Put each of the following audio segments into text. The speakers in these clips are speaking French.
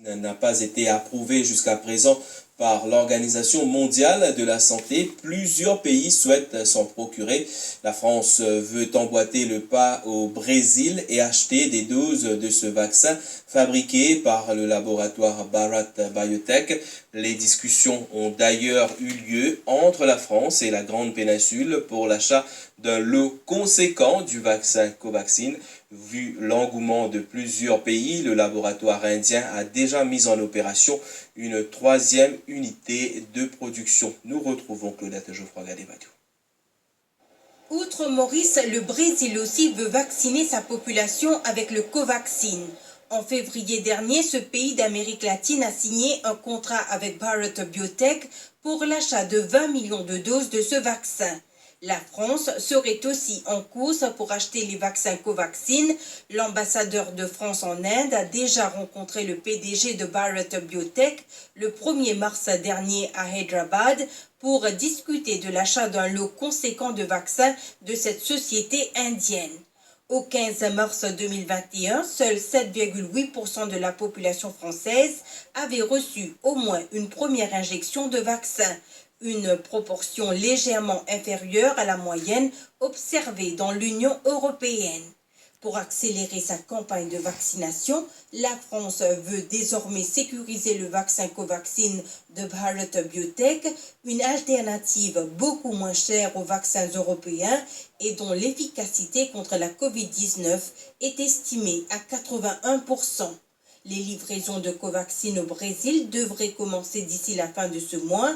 n'a pas été approuvé jusqu'à présent par l'Organisation mondiale de la santé. Plusieurs pays souhaitent s'en procurer. La France veut emboîter le pas au Brésil et acheter des doses de ce vaccin fabriqué par le laboratoire Bharat Biotech. Les discussions ont d'ailleurs eu lieu entre la France et la Grande Péninsule pour l'achat d'un lot conséquent du vaccin Covaxin. Vu l'engouement de plusieurs pays, le laboratoire indien a déjà mis en opération une troisième unité de production. Nous retrouvons Claudette Geoffroy-Gadebadiou. Outre Maurice, le Brésil aussi veut vacciner sa population avec le Covaxin. En février dernier, ce pays d'Amérique latine a signé un contrat avec Bharat Biotech pour l'achat de 20 millions de doses de ce vaccin. La France serait aussi en course pour acheter les vaccins Covaxin. L'ambassadeur de France en Inde a déjà rencontré le PDG de Bharat Biotech le 1er mars dernier à Hyderabad pour discuter de l'achat d'un lot conséquent de vaccins de cette société indienne. Au 15 mars 2021, seuls 7,8% de la population française avait reçu au moins une première injection de vaccin, une proportion légèrement inférieure à la moyenne observée dans l'Union européenne. Pour accélérer sa campagne de vaccination, la France veut désormais sécuriser le vaccin Covaxin de Bharat Biotech, une alternative beaucoup moins chère aux vaccins européens et dont l'efficacité contre la Covid-19 est estimée à 81%. Les livraisons de Covaxin au Brésil devraient commencer d'ici la fin de ce mois.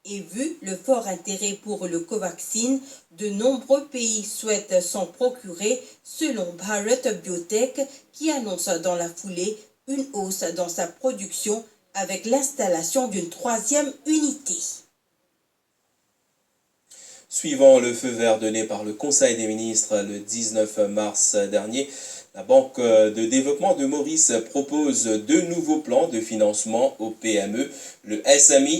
Et vu le fort intérêt pour le Covaxin, de nombreux pays souhaitent s'en procurer selon Bharat Biotech qui annonce dans la foulée une hausse dans sa production avec l'installation d'une troisième unité. Suivant le feu vert donné par le Conseil des ministres le 19 mars dernier, la Banque de développement de Maurice propose 2 nouveaux plans de financement aux PME. Le SMI